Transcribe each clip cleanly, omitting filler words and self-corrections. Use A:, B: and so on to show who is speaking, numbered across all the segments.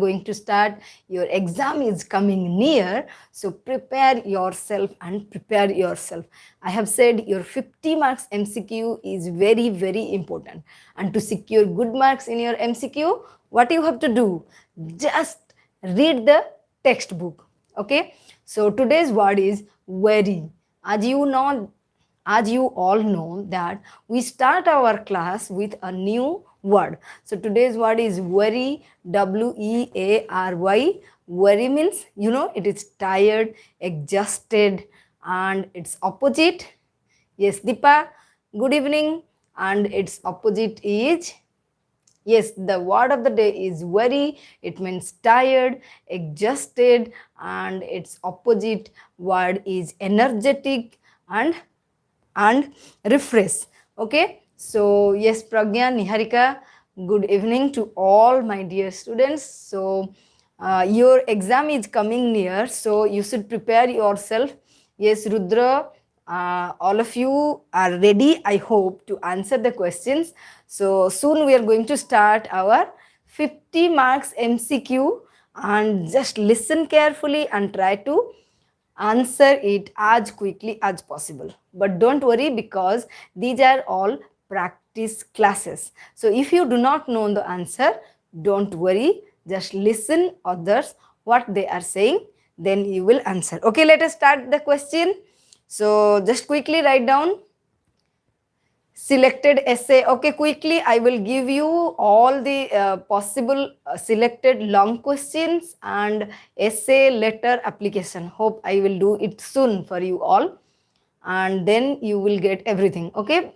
A: going to start. Your exam is coming near, so prepare yourself and prepare yourself. I have said your 50 marks MCQ is very, very important. And to secure good marks in your MCQ, what you have to do? Just read the textbook. Okay, so today's word is very. As you all know that we start our class with a new word. So today's word is worry, W-E-A-R-Y. Worry means, it is tired, exhausted, and its opposite. Yes, Deepa, good evening. And its opposite is, yes, the word of the day is worry. It means tired, exhausted, and its opposite word is energetic and refresh. Okay, so yes, Pragya, Niharika, good evening to all my dear students. So your exam is coming near, so you should prepare yourself. Yes, Rudra, all of you are ready, I hope, to answer the questions. So soon we are going to start our 50 marks MCQ, and just listen carefully and try to answer it as quickly as possible. But don't worry, because these are all practice classes. So if you do not know the answer, don't worry, just listen others what they are saying, then you will answer. Okay, let us start the question. So just quickly write down selected essay. Okay, quickly I will give you all the possible selected long questions and essay letter application. Hope I will do it soon for you all, and then you will get everything. Okay,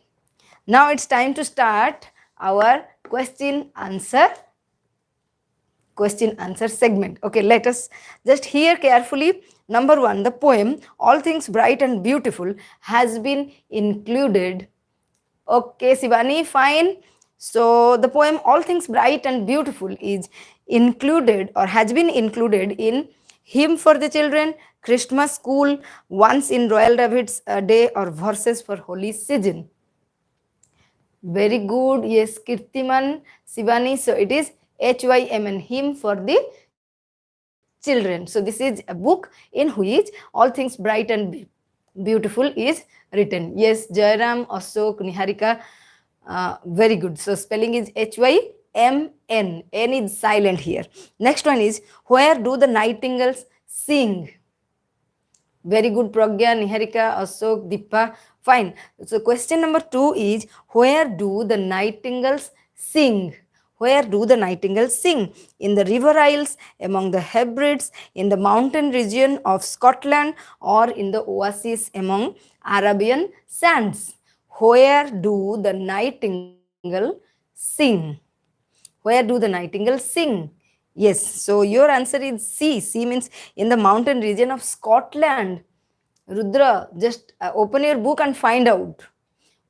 A: now it's time to start our question answer segment. Okay, let us just hear carefully. Number one, the poem All Things Bright and Beautiful has been included. Okay, Sivani, fine. So the poem All Things Bright and Beautiful is included or has been included in Hymn for the Children, Christmas School, Once in Royal David's Day, or Verses for Holy Season. Very good. Yes, Kirtiman, Sivani. So it is HYMN, Hymn for the Children. So this is a book in which all things bright and beautiful is written. Yes, Jairam, Ashok, Niharika, very good. So spelling is HYMN. N is silent here. Next one is, where do the nightingales sing? Very good, Pragya, Niharika, Ashok, Deepa. Fine. So question number 2 is, where do the nightingales sing? Where do the nightingales sing? In the river isles, among the Hebrides, in the mountain region of Scotland, or in the oases among Arabian sands? Where do the nightingale sing? Where do the nightingales sing? Yes, so your answer is C. C means in the mountain region of Scotland. Rudra, just open your book and find out.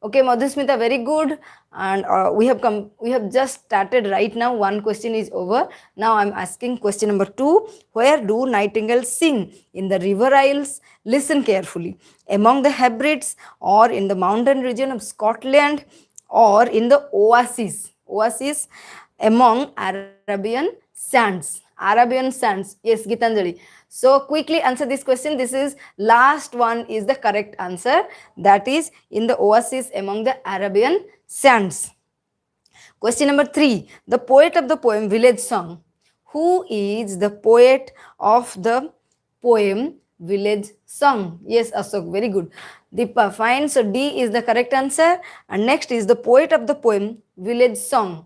A: Okay, Madhusmita, very good. And we have just started right now. One question is over. Now I'm asking question number 2. Where do nightingales sing? In the river isles, listen carefully, among the Hebrides, or in the mountain region of Scotland, or in the oasis among Arabian sands. Arabian sands. Yes, Gitanjali. So quickly answer this question. This is last one is the correct answer. That is in the oasis among the Arabian sands. Question number 3. The poet of the poem Village Song. Who is the poet of the poem Village Song? Yes, Ashok, very good. Deepa, fine. So D is the correct answer. And next is the poet of the poem Village Song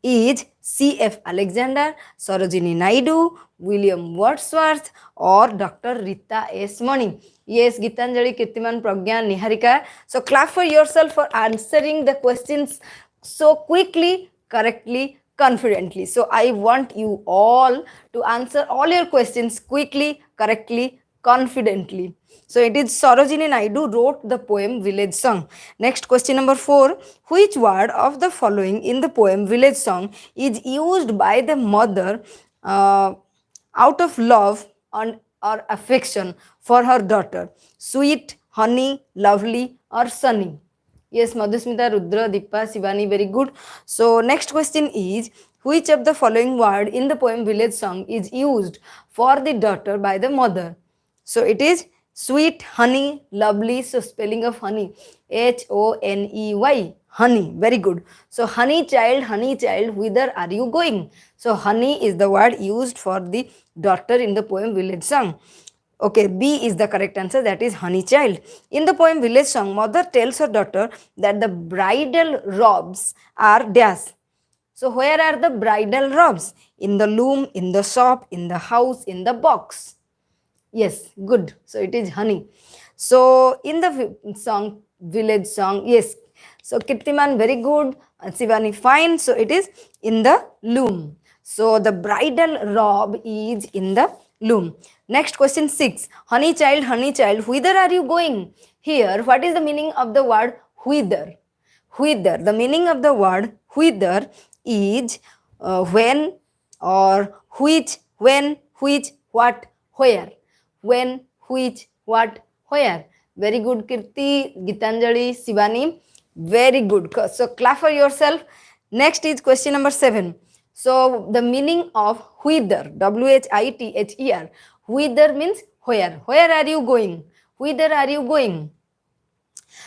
A: is C.F. Alexander, Sarojini Naidu, William Wordsworth, or Dr. Rita S. Mani. Yes, Gitanjali, Kirtiman, Pragya, Niharika. So clap for yourself for answering the questions so quickly, correctly, confidently. So I want you all to answer all your questions quickly, correctly, confidently. So it is Sarojini Naidu wrote the poem Village Song. Next, question number 4. Which word of the following in the poem Village Song is used by the mother out of love or affection for her daughter? Sweet, honey, lovely, or sunny? Yes, Madhusmita, Rudra, Deepa, Sivani, very good. So next question is, Which of the following word in the poem Village Song is used for the daughter by the mother? So it is sweet, honey, lovely. So spelling of honey, Honey, honey. Very good. So honey child, whither are you going? So honey is the word used for the daughter in the poem Village Song. Okay, B is the correct answer, that is honey child. In the poem Village Song, mother tells her daughter that the bridal robes are dash. So where are the bridal robes? In the loom, in the shop, in the house, in the box. Yes, good. So it is honey. So in the song, Village Song, yes. So Kirtiman, very good. Sivani, fine. So it is in the loom. So the bridal robe is in the loom. Next question 6. Honey child, whither are you going? Here, what is the meaning of the word whither? Whither. The meaning of the word whither is when, or which, when, which, what, where. When, which, what, where. Very good, Kirti, Gitanjali, Sivani. Very good. So clap for yourself. Next is question number 7. So the meaning of whither, whither. Whither means where. Where are you going? Whither are you going?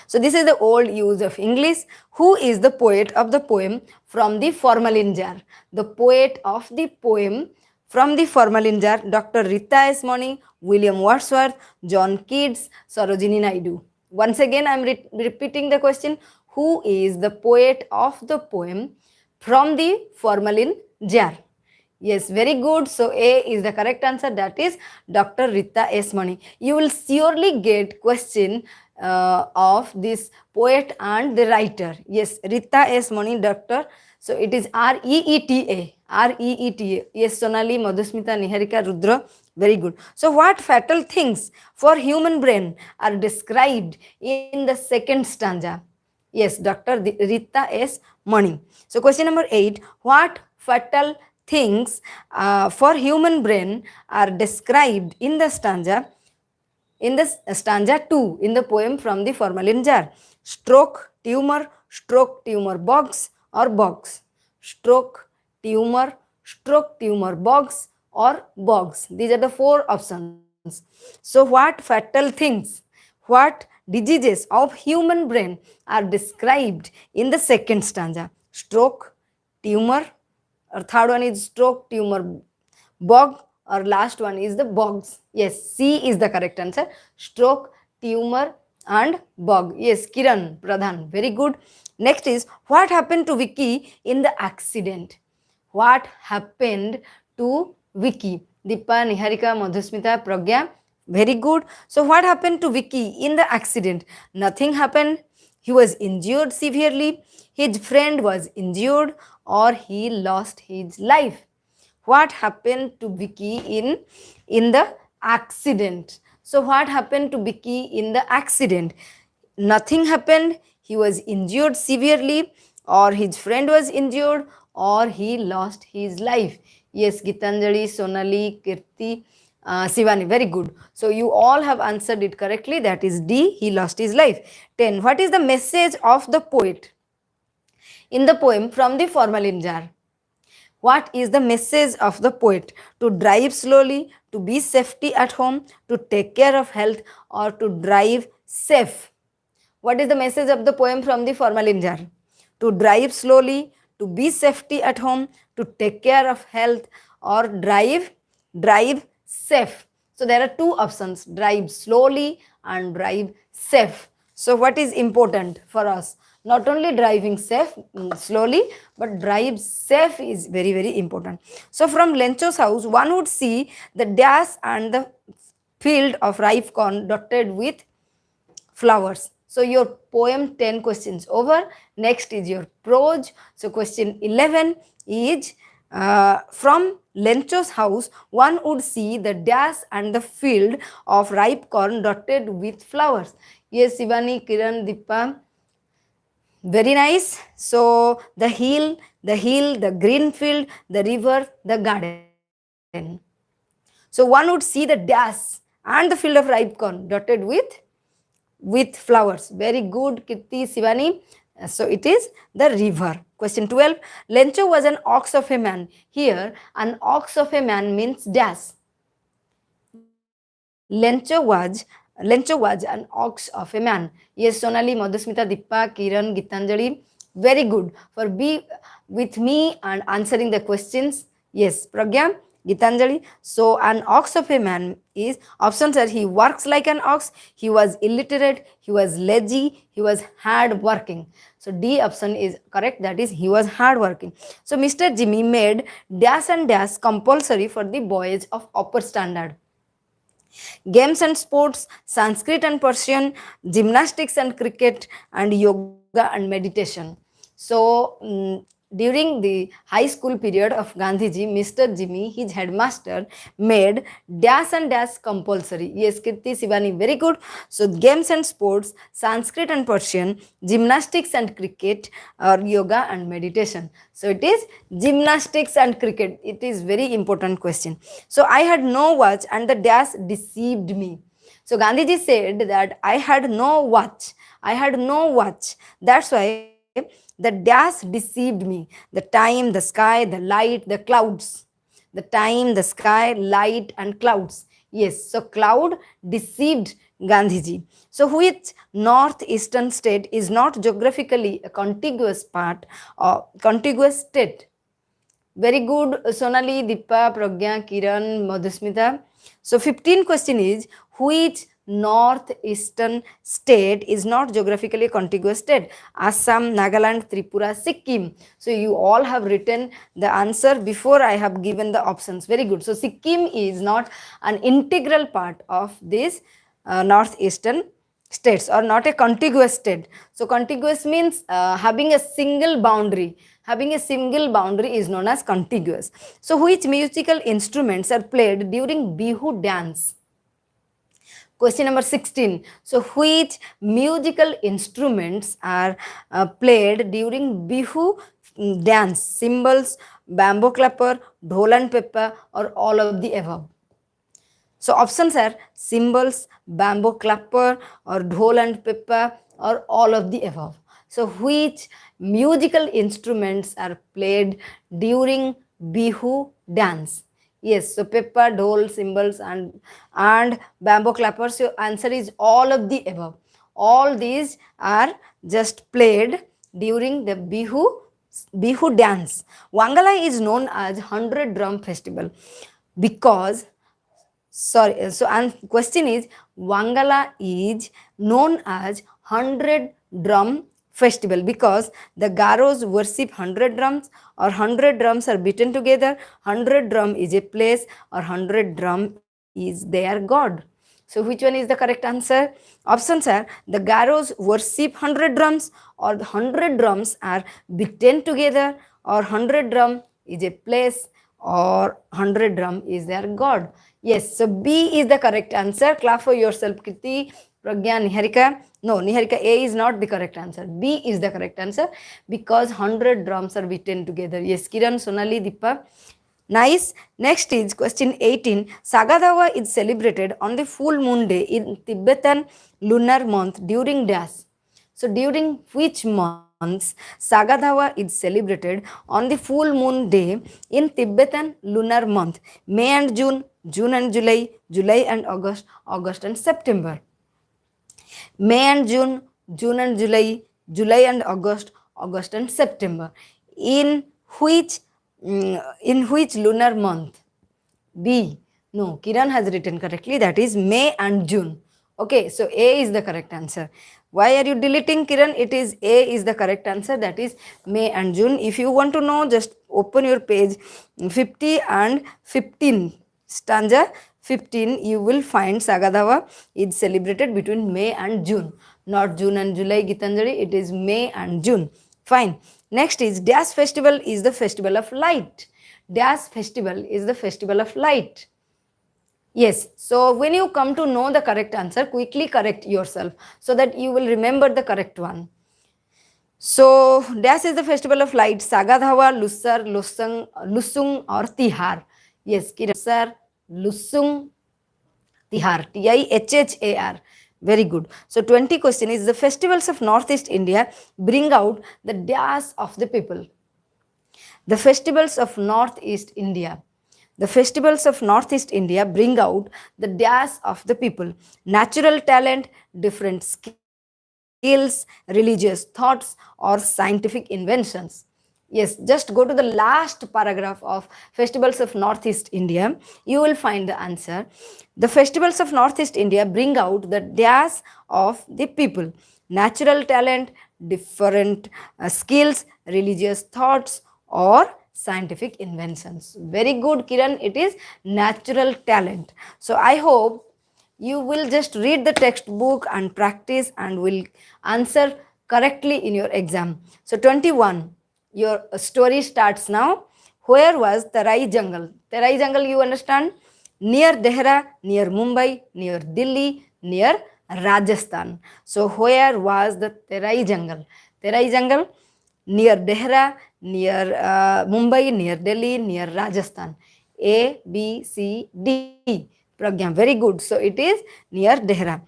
A: So this is the old use of English. Who is the poet of the poem from the formalin jar? The poet of the poem from the formalin jar, Dr. Rita S. Moni, William Wordsworth, John Keats, Sarojini Naidu. Once again, I am repeating the question. Who is the poet of the poem from the formalin jar? Yes, very good. So A is the correct answer. That is Dr. Rita S. Mani. You will surely get question of this poet and the writer. Yes, Rita S. Mani, Doctor. So it is REETA. REETA. Yes, Sonali, Madhusmita, Niharika, Rudra. Very good. So what fatal things for human brain are described in the second stanza? Yes, Dr. Rita S. Mani. So question number 8. What fatal things for human brain are described in the stanza, in the stanza 2 in the poem from the formalin jar? Stroke, tumor, box, or box. Stroke, tumor, box, or box. These are the 4 options. So what fatal things, what diseases of human brain are described in the second stanza? Stroke, tumor, or third one is stroke, tumor, bog, or last one is the bogs. Yes, C is the correct answer. Stroke, tumor, and bog. Yes, Kiran Pradhan, very good. Next is, what happened to Vicky in the accident? What happened to Vicky? Deepa, Niharika, Madhusmita, Pragya, very good. So what happened to Vicky in the accident? Nothing happened. He was injured severely. His friend was injured, or he lost his life. What happened to Vicky in the accident? So what happened to Vicky in the accident? Nothing happened. He was injured severely, or his friend was injured, or he lost his life. Yes, Gitanjali, Sonali, Kirti, Sivani, very good. So you all have answered it correctly. That is D, he lost his life. 10. What is the message of the poet in the poem from the formalin jar? What is the message of the poet? To drive slowly, to be safety at home, to take care of health, or to drive safe? What is the message of the poem from the formalin jar? To drive slowly, to be safety at home, to take care of health, or drive safe. So there are 2 options, drive slowly and drive safe. So what is important for us? Not only driving safe, slowly, but drive safe is very, very important. So from Lencho's house, one would see the dash and the field of ripe corn dotted with flowers. So your poem 10 questions over. Next is your prose. So question 11 is, from Lencho's house, one would see the dash and the field of ripe corn dotted with flowers. Yes, Sivani, Kiran, Deepa, very nice. So the hill, the green field, the river, the garden. So one would see the dash and the field of ripe corn dotted with flowers. Very good, Kirti, Sivani. So it is the river. Question 12. Lencho was an ox of a man. Here, an ox of a man means dash. Lencho was an ox of a man. Yes, Sonali, Madhusmita, Dippa, Kiran, Gitanjali, very good for be with me and answering the questions. Yes, Pragya, Gitanjali. So an ox of a man is options are he works like an ox, he was illiterate, he was lazy, he was hard working. So D option is correct, that is he was hard working. So Mr. Jimmy made dash and dash compulsory for the boys of upper standard. Games and sports, Sanskrit and Persian, gymnastics and cricket, and yoga and meditation. So, during the high school period of Gandhiji, Mr. Jimmy, his headmaster, made dash and dash compulsory. Yes, Kirti Sivani, very good. So, games and sports, Sanskrit and Persian, gymnastics and cricket, or yoga and meditation. So, it is gymnastics and cricket. It is very important question. So, I had no watch and the dash deceived me. So, Gandhiji said that I had no watch. I had no watch. That's why the dash deceived me. The time, the sky, the light, the clouds. The time, the sky, light, and clouds. Yes, so cloud deceived Gandhiji. So, which northeastern state is not geographically a contiguous part or contiguous state? Very good, Sonali, Dippa, Pragya, Kiran, Madhusmita. So 15 question is, which northeastern state is not geographically contiguous state? Assam, Nagaland, Tripura, Sikkim. So you all have written the answer before I have given the options. Very good. So Sikkim is not an integral part of this northeastern states or not a contiguous state. So contiguous means having a single boundary. Having a single boundary is known as contiguous. So which musical instruments are played during Bihu dance? Question number 16. So which musical instruments are played during Bihu dance? Cymbals, bamboo clapper, dhol and pepper, or all of the above? So options are cymbals, bamboo clapper, or dhol and pepper, or all of the above. So which musical instruments are played during Bihu dance? Yes, so pepper, dhol, cymbals, and bamboo clappers. Your answer is all of the above. All these are just played during the Bihu dance. Wangala is known as 100 Drum Festival because and question is, Wangala is known as 100 Drum Festival because the Garos worship 100 drums, or 100 drums are beaten together, 100 drum is a place, or 100 drum is their god. So which one is the correct answer? Options are the Garos worship 100 drums, or the 100 drums are beaten together, or 100 drum is a place, or 100 drum is their god. Yes, so B is the correct answer. Clap for yourself, Kirti, Pragya, Niharika. No, Niharika, A is not the correct answer. B is the correct answer because 100 drums are beaten together. Yes, Kiran, Sonali, Dippa. Nice. Next is question 18. Sagadhawa is celebrated on the full moon day in Tibetan lunar month during dash. So during which months Sagadhawa is celebrated on the full moon day in Tibetan lunar month? May and June, June and July, July and August, August and September. May and June, June and July, July and August, August and September. In which lunar month? B. No, Kiran has written correctly. That is May and June. Okay, so A is the correct answer. Why are you deleting, Kiran? It is A is the correct answer. That is May and June. If you want to know, just open your page 50 and 15. Stanza 15, you will find Sagadhawa is celebrated between May and June. Not June and July, Gitanjali. It is May and June. Fine. Next is Dash Festival is the festival of light. Dash Festival is the festival of light. Yes, so when you come to know the correct answer, quickly correct yourself so that you will remember the correct one. So, Dash is the festival of light. Sagadhawa, Lusar, Lusung or Tihar. Yes, Kiran. Lusar, Lusung, Tihar. Tihar. Very good. So 20 question is, the festivals of Northeast India bring out the dash of the people. The festivals of Northeast India. The festivals of Northeast India bring out the dash of the people. Natural talent, different skills, religious thoughts, or scientific inventions. Yes, just go to the last paragraph of festivals of Northeast India. You will find the answer. The festivals of Northeast India bring out the dash of the people. Natural talent, different skills, religious thoughts, or scientific inventions. Very good, Kiran. It is natural talent. So I hope you will just read the textbook and practice and will answer correctly in your exam. So 21, your story starts now. Where was Tarai Jungle? Tarai Jungle, you understand? Near Dehra, near Mumbai, near Delhi, near Rajasthan. So where was the Terai Jungle? Terai Jungle near Dehra, near Mumbai, near Delhi, near Rajasthan. A, B, C, D. Pragyam, very good. So it is near Dehra.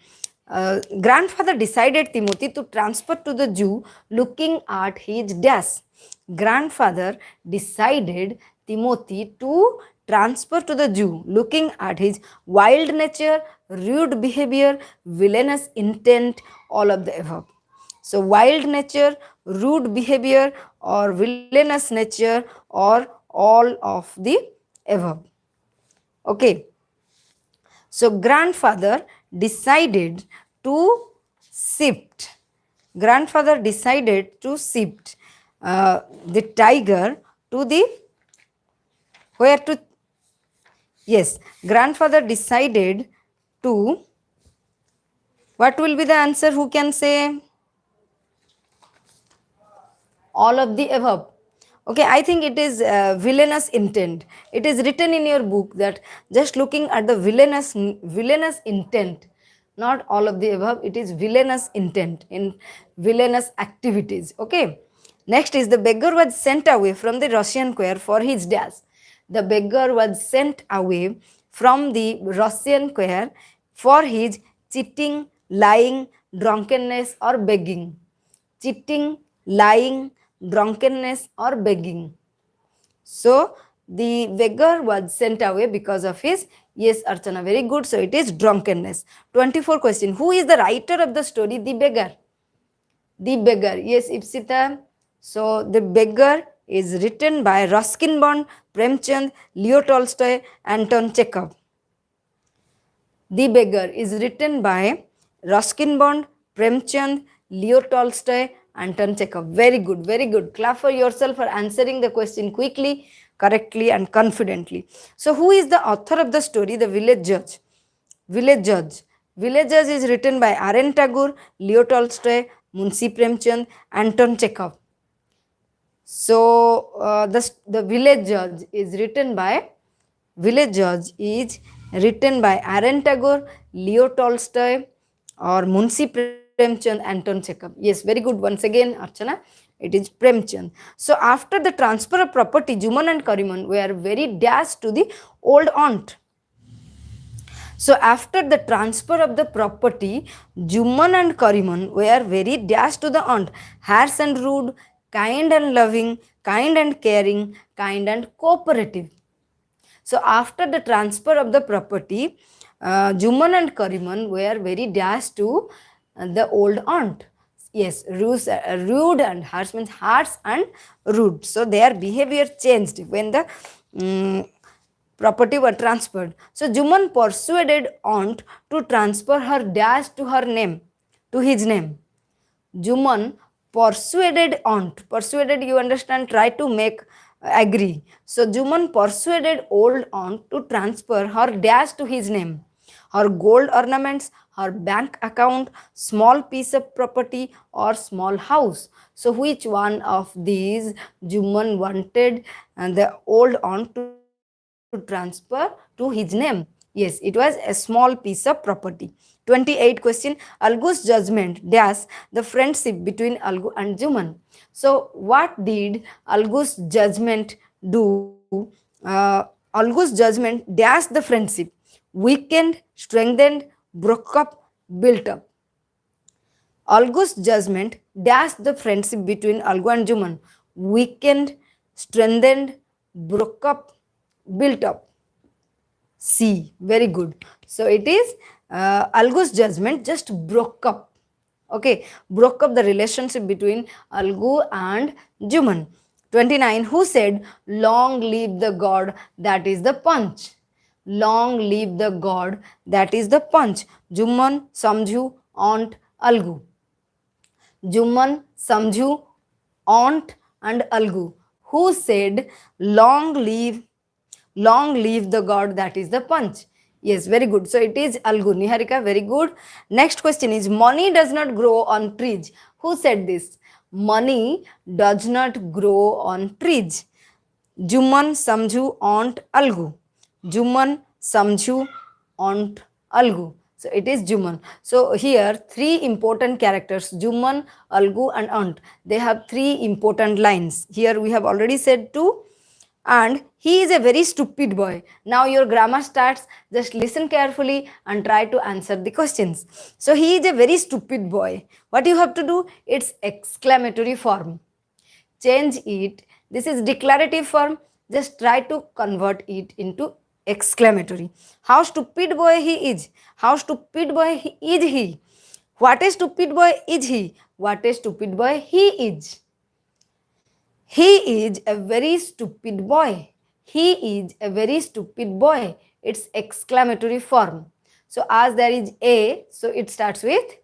A: Grandfather decided Timothy to transfer to the Jew looking at his dash. Grandfather decided Timothy to transfer to the Jew looking at his wild nature, rude behavior, villainous intent, all of the above. So, wild nature, rude behavior, or villainous nature, or all of the above. Okay. So, grandfather decided to shift. Grandfather decided to shift the tiger to the where to. Yes, grandfather decided to. What will be the answer? Who can say? All of the above. Okay, I think it is villainous intent. It is written in your book that just looking at the villainous intent, not all of the above. It is villainous intent in villainous activities. Okay. Next is, the beggar was sent away from the Russian choir for his dash. The beggar was sent away from the Russian choir for his cheating, lying, drunkenness, or begging. Cheating, lying, drunkenness, or begging. So the beggar was sent away because of his, yes, Archana, very good. So it is drunkenness. 24 question. Who is the writer of the story, The Beggar? The Beggar. Yes, Ipsita. So the Beggar is written by Ruskin Bond, Premchand, Leo Tolstoy, Anton Chekhov. The Beggar is written by Ruskin Bond, Premchand, Leo Tolstoy, Anton Chekhov. Very good, very good. Clap for yourself for answering the question quickly, correctly, and confidently. So, who is the author of the story, The Village Judge? Village Judge. Village Judge is written by R.N. Tagore, Leo Tolstoy, Munshi Premchand, Anton Chekhov. So, the Village Judge is written by R.N. Tagore, Leo Tolstoy, or Munshi Premchand, Anton Chekhov. Yes, very good. Once again, Archana, it is Premchand. So, after the transfer of property, Juman and Kariman were very dashed to the old aunt. So, after the transfer of the property, Juman and Kariman were very dashed to the aunt, harsh and rude, kind and loving, kind and caring, kind and cooperative. So, after the transfer of the property, Juman and Kariman were very dashed to the old aunt. Yes, rude and harsh means harsh and rude. So, their behavior changed when the property were transferred. So, Juman persuaded aunt to transfer her dash to her name, to his name. Juman persuaded aunt. Persuaded, you understand, try to make agree. So, Juman persuaded old aunt to transfer her dash to his name. Her gold ornaments, her bank account, small piece of property, or small house. So, which one of these Juman wanted the old aunt to transfer to his name? Yes, it was a small piece of property. 28 question. Algu's judgment dash the friendship between Algu and Juman. So, what did Algu's judgment do? Algu's judgment dash the friendship. Weakened, strengthened, broke up, built up. Algu's judgment dashed the friendship between Algu and Juman, weakened, strengthened, broke up, built up. C. Very good. So it is Algu's judgment just broke up. Okay, broke up the relationship between Algu and Juman. 29. Who said, "Long live the god that is the punch"? Long live the god that is the punch. Juman, Samju, Aunt, Algu. Juman, Samju, Aunt, and Algu. Who said, long live the god that is the punch"? Yes, very good. So it is Algu. Niharika, very good. Next question is, money does not grow on trees. Who said this? Money does not grow on trees. Juman, Samju, Aunt, Algu. Juman, Samju, Aunt, Algu. So it is Juman. So here three important characters, Juman, Algu and Aunt. They have three important lines. Here we have already said two. And he is a very stupid boy. Now your grammar starts. Just listen carefully and try to answer the questions. So he is a very stupid boy. What you have to do? It's exclamatory form. Change it. This is declarative form. Just try to convert it into exclamatory. How stupid boy he is. How stupid boy is he. What a stupid boy is he. What a stupid boy he is. He is a very stupid boy. He is a very stupid boy. It's exclamatory form. So as there is a, so it starts with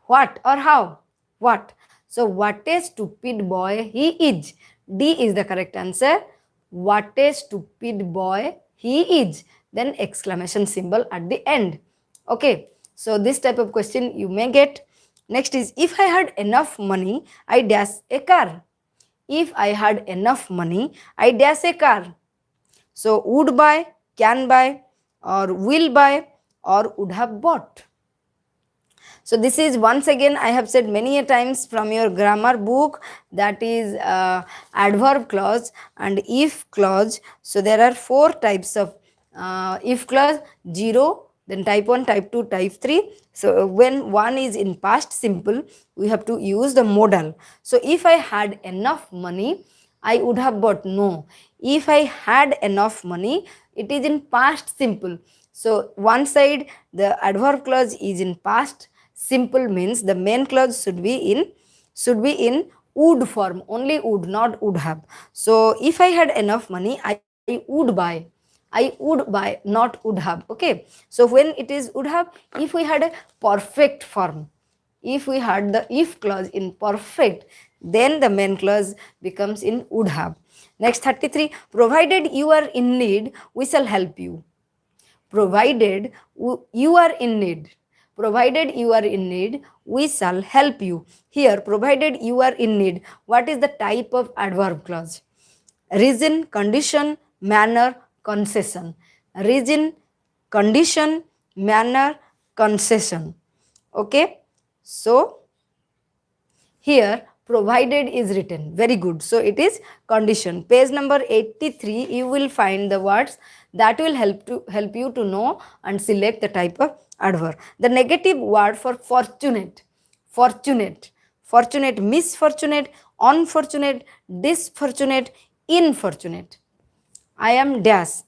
A: what or how? What? So what a stupid boy he is. D is the correct answer. What a stupid boy he is. Then exclamation symbol at the end. Okay. So this type of question you may get. Next is, if I had enough money, I dash a car. If I had enough money, I dash a car. So would buy, can buy, or will buy, or would have bought. So this is, once again I have said many a times from your grammar book, that is adverb clause and if clause. So there are four types of if clause: 0, then type 1, type 2, type 3. So when one is in past simple, we have to use the modal. So if I had enough money, I would have bought. No. If I had enough money, it is in past simple. So one side the adverb clause is in past simple, means the main clause should be in would form, only would, not would have. So if I had enough money, I would buy. I would buy, not would have. Okay. So when it is would have, if we had a perfect form, if we had the if clause in perfect, then the main clause becomes in would have. Next, 33. Provided you are in need, we shall help you. Provided you are in need. Provided you are in need, we shall help you. Here, provided you are in need, what is the type of adverb clause? Reason, condition, manner, concession. Reason, condition, manner, concession. Okay. So here provided is written. Very good. So it is condition. Page number 83, you will find the words that will help you to know and select the type of adverb. The negative word for fortunate. Fortunate. Fortunate, misfortunate, unfortunate, disfortunate, infortunate. I am dash.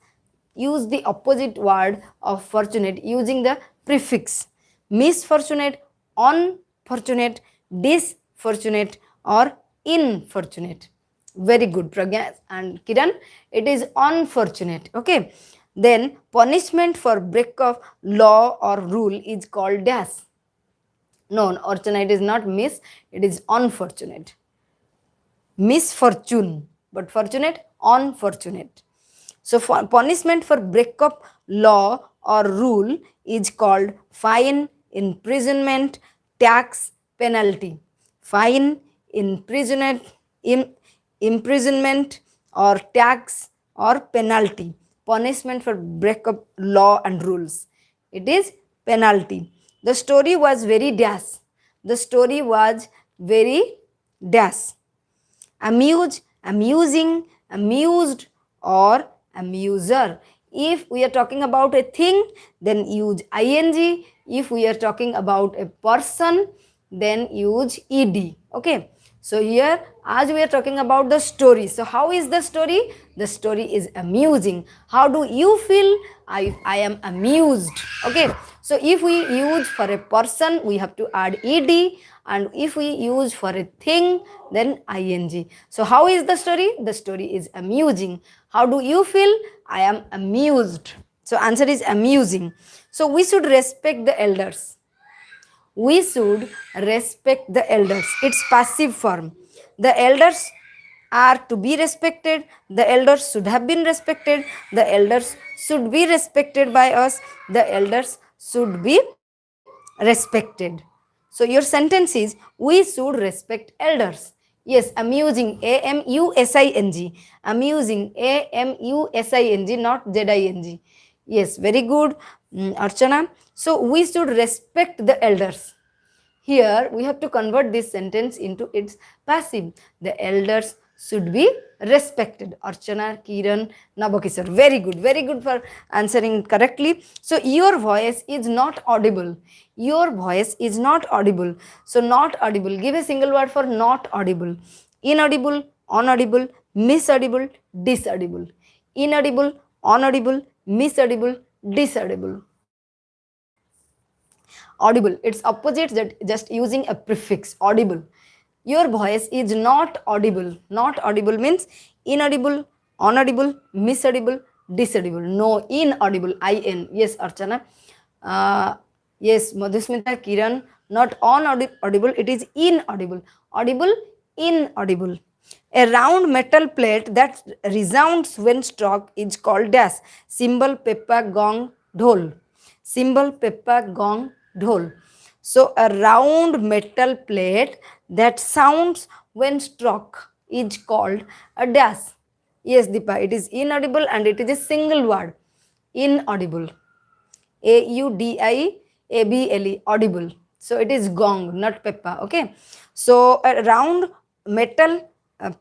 A: Use the opposite word of fortunate using the prefix. Misfortunate, unfortunate, disfortunate, or infortunate. Very good, Pragya and Kiran. It is unfortunate. Okay. Then punishment for break of law or rule is called dash. No, Archana, it is not miss. It is unfortunate. Misfortune, but fortunate, unfortunate. So for punishment for break of law or rule is called fine, imprisonment, tax, penalty. Fine, imprisonment, or tax or penalty. Punishment for break of law and rules. It is penalty. The story was very dash. The story was very dash. Amuse, amusing, amused, or amuser. If we are talking about a thing, then use ing. If we are talking about a person, then use ed. Okay, so here as we are talking about the story, so how is the story? The story is amusing. How do you feel? I am amused. Okay, so if we use for a person, we have to add ed, and if we use for a thing, then ing. So how is the story? The story is amusing. How do you feel? I am amused. So answer is amusing. So we should respect the elders. We should respect the elders. It's passive form. The elders are to be respected. The elders should have been respected. The elders should be respected by us. The elders should be respected. So your sentence is, we should respect elders. Yes, amusing, amusing, amusing, amusing, not zing. Yes, very good, Archana. So we should respect the elders. Here we have to convert this sentence into its passive. The elders should be respected. Archana, Kiran, Nabokisar. Very good for answering correctly. So your voice is not audible. Your voice is not audible. So not audible. Give a single word for not audible. Inaudible, unaudible, misaudible, disaudible. Inaudible, unaudible, misaudible, disaudible. Audible, it's opposite, that just using a prefix, audible. Your voice is not audible. Not audible means inaudible, unaudible, misaudible, disaudible. No, inaudible, in. Yes, Archana. Yes, Madhusmita, Kiran, not audible, it is inaudible. Audible, inaudible. A round metal plate that resounds when struck is called dash. Cymbal, pepper, gong, dhol. Cymbal, pepper, gong, dhol. So a round metal plate that sounds when struck is called a dash. Yes, Deepa, it is inaudible and it is a single word. Inaudible. Audible, audible. So it is gong, not pepper. Okay. So a round metal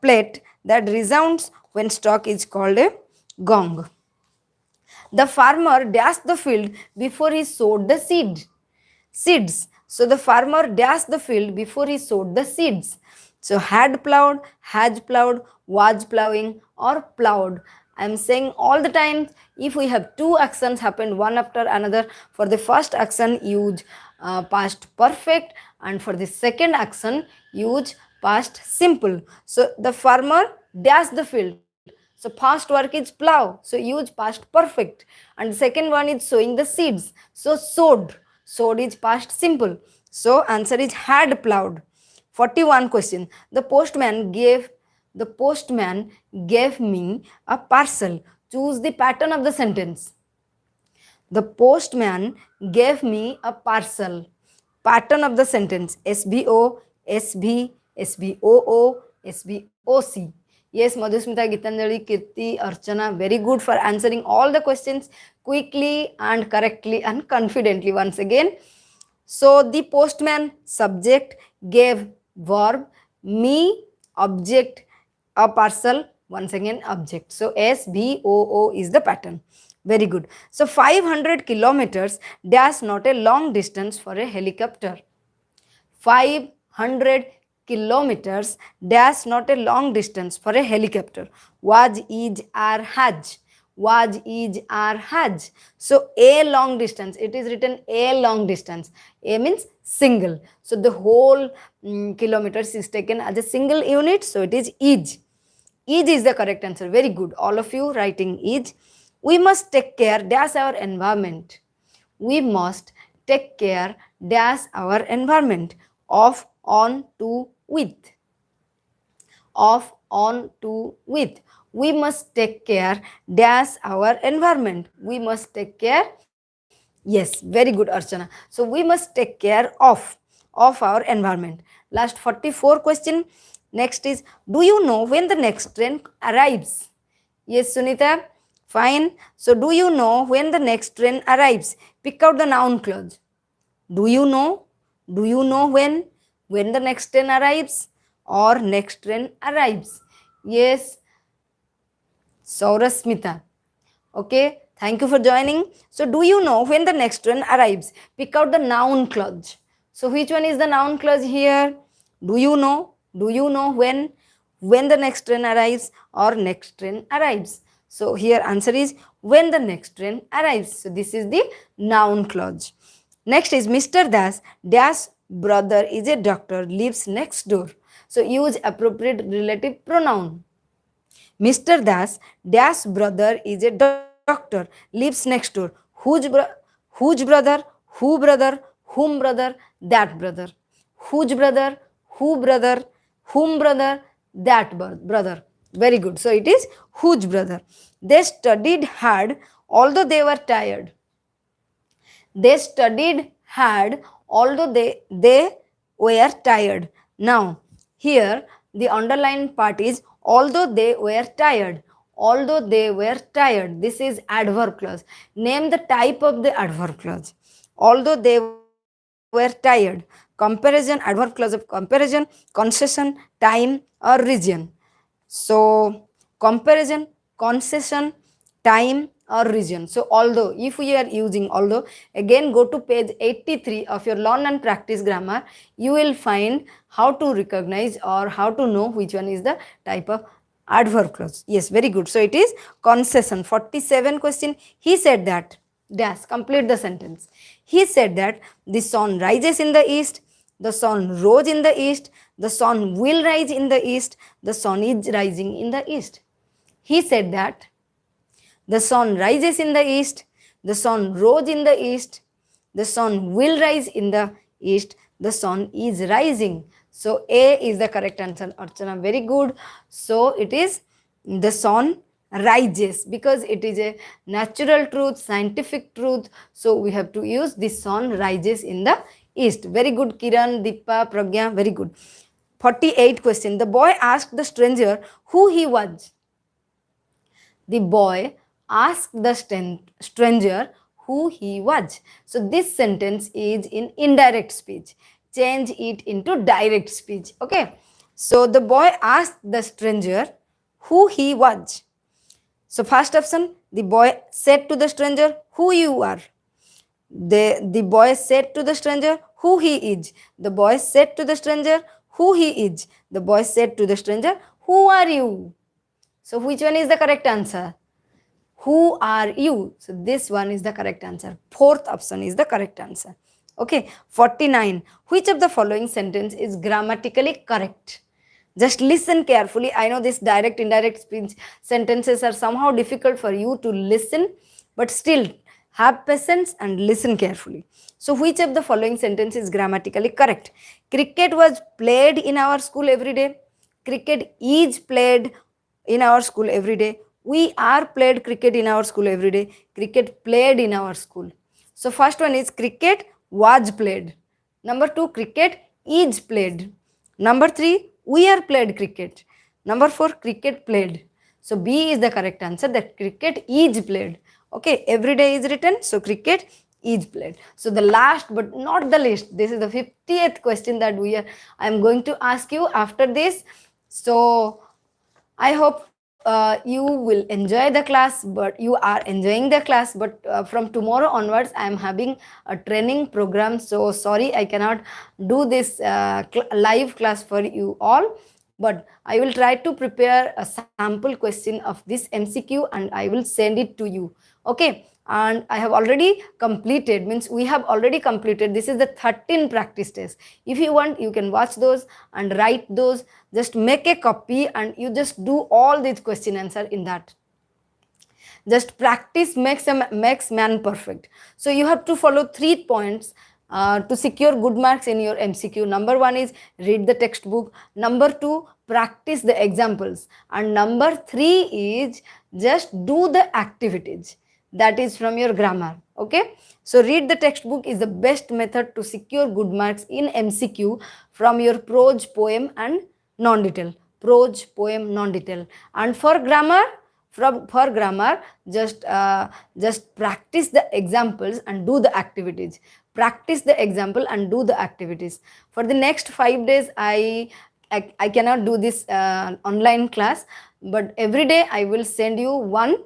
A: plate that resounds when struck is called a gong. The farmer dashed the field before he sowed the seeds. So the farmer dashed the field before he sowed the seeds. So had plowed, has plowed, was plowing, or plowed. I am saying all the time, if we have two actions happened one after another, for the first action use past perfect, and for the second action use past simple. So the farmer dashed the field. So past work is plow. So use past perfect. And second one is sowing the seeds. So sowed. Sowed is past simple. So answer is had plowed. 41 question. The postman gave me a parcel. Choose the pattern of the sentence. The postman gave me a parcel. Pattern of the sentence. SBO, SB, SBOO, SBOC. Yes, Madhusmita, Gitanjali, Kirti, Archana, very good for answering all the questions quickly and correctly and confidently once again. So the postman, subject, gave, verb, me, object, a parcel, once again object. So SBOO is the pattern. Very good. So 500 kilometers dash not a long distance for a helicopter. 500 kilometers dash not a long distance for a helicopter. Was, is, are, has. Was, is, are, has. So a long distance, it is written a long distance. A means single. So the whole kilometers is taken as a single unit. So it is is. Is the correct answer. Very good. All of you writing is. We must take care dash our environment. We must take care dash our environment. Of, on, to, with. Of, on, to, with. We must take care dash our environment. We must take care. Yes, very good, Archana. So we must take care of our environment. Last 44 question. Next is, do you know when the next train arrives? Yes, Sunita. Fine. So do you know when the next train arrives? Pick out the noun clause. Do you know? Do you know when? When the next train arrives or next train arrives? Yes, Saurasmita. Okay, thank you for joining. So do you know when the next train arrives? Pick out the noun clause. So which one is the noun clause here? Do you know? Do you know when? When the next train arrives or next train arrives? So here answer is when the next train arrives. So this is the noun clause. Next is Mr. Das Dash brother is a doctor, lives next door. So use appropriate relative pronoun. Mr. Das Dash brother is a doctor, lives next door. Whose brother? Who brother? Whom brother? That brother. Whose brother? Who brother? Whom brother? That brother. Very good. So it is whose brother. They studied hard although they were tired. They studied hard although they were tired. Now, here the underlined part is although they were tired. Although they were tired. This is adverb clause. Name the type of the adverb clause. Although they were tired. Comparison, adverb clause of comparison, concession, time, or region. So, comparison, concession, time, or region. So, although, if we are using although, again go to page 83 of your learn and practice grammar, you will find how to recognize or how to know which one is the type of adverb clause. Yes, very good. So, it is concession. 47 question, he said that, dash, complete the sentence. He said that the sun rises in the east, the sun rose in the east, the sun will rise in the east, the sun is rising in the east. He said that the sun rises in the east, the sun rose in the east, the sun will rise in the east, the sun is rising. So A is the correct answer. Archana, very good. So it is the sun rises because it is a natural truth, scientific truth. So we have to use the sun rises in the east. Very good, Kiran, Deepa, Pragya, very good. 48 question. The boy asked the stranger who he was. The boy asked the stranger who he was. So this sentence is in indirect speech. Change it into direct speech. Okay. So the boy asked the stranger who he was. So first option, the boy said to the stranger who you are. The boy said to the stranger who he is. The boy said to the stranger who he is. The boy said to the stranger, who are you? So which one is the correct answer? Who are you? So this one is the correct answer. Fourth option is the correct answer. Okay. 49. Which of the following sentence is grammatically correct? Just listen carefully. I know this direct, indirect speech sentences are somehow difficult for you to listen, but still have patience and listen carefully. So which of the following sentence is grammatically correct? Cricket was played in our school every day. Cricket is played in our school every day. We are played cricket in our school every day. Cricket played in our school. So first one is cricket was played. Number 2, cricket is played. Number 3, we are played cricket. Number 4, cricket played. So B is the correct answer, that cricket is played. Okay, every day is written, so cricket is played. So the last but not the least, this is the 50th question that I am going to ask you after this. So I hope you will enjoy the class, but you are enjoying the class, but from tomorrow onwards I am having a training program. So sorry, I cannot do this live class for you all, but I will try to prepare a sample question of this MCQ and I will send it to you. Okay. And I have already completed, means we have already completed, this is the 13 practice tests. If you want, you can watch those and write those. Just make a copy and you just do all these question answer in that. Just practice makes man perfect. So you have to follow 3 points to secure good marks in your MCQ. Number 1 is read the textbook. Number 2, practice the examples. And number 3 is just do the activities. That is from your grammar. Okay. So read the textbook is the best method to secure good marks in MCQ from your prose, poem and non-detail. Prose, poem, non-detail. And for grammar, just practice the examples and do the activities. Practice the example and do the activities. For the next 5 days, I cannot do this online class, but every day I will send you one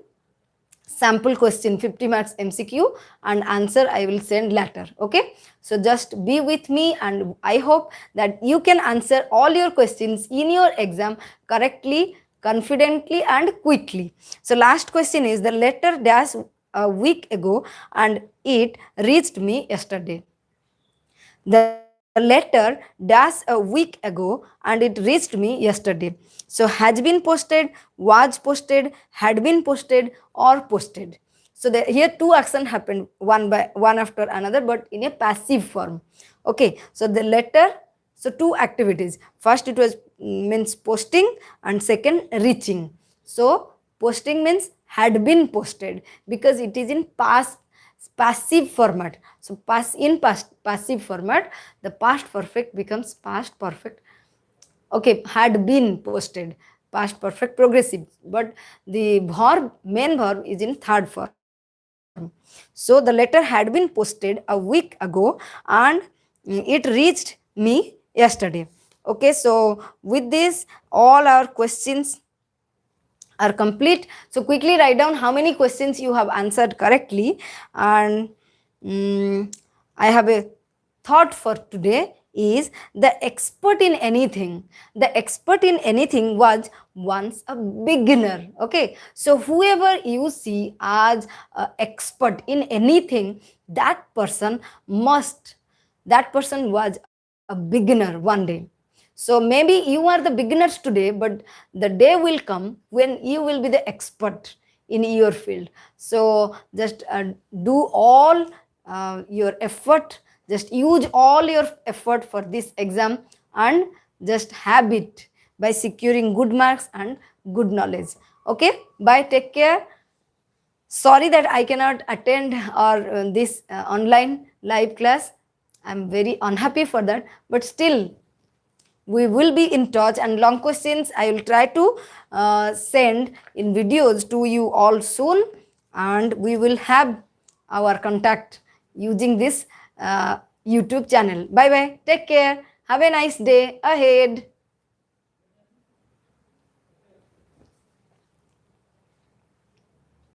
A: sample question 50 marks MCQ, and answer I will send later. Okay, so just be with me, and I hope that you can answer all your questions in your exam correctly, confidently, and quickly. So last question is, the letter dash a week ago and it reached me yesterday. The letter dash a week ago and it reached me yesterday. So has been posted, was posted, had been posted, or posted. So here two action happened one by one after another, but in a passive form. Okay, so the letter, so two activities. First it was means posting, and second reaching. So posting means had been posted because it is in past passive format. So passive format, the past perfect becomes past perfect. Okay, had been posted, past perfect progressive, but the verb, main verb, is in third form. So the letter had been posted a week ago and it reached me yesterday. Okay, so with this all our questions are complete. So quickly write down how many questions you have answered correctly. And I have a thought for today is, the expert in anything. The expert in anything was once a beginner. Okay, so whoever you see as an expert in anything, that person must, that person was a beginner one day. So maybe you are the beginners today, but the day will come when you will be the expert in your field. So just do all your effort, just use all your effort for this exam, and just have it by securing good marks and good knowledge. Okay, bye, take care. Sorry that I cannot attend or this online live class. I'm very unhappy for that, but still we will be in touch, and long questions I will try to send in videos to you all soon, and we will have our contact using this YouTube channel. Bye bye, take care, have a nice day ahead.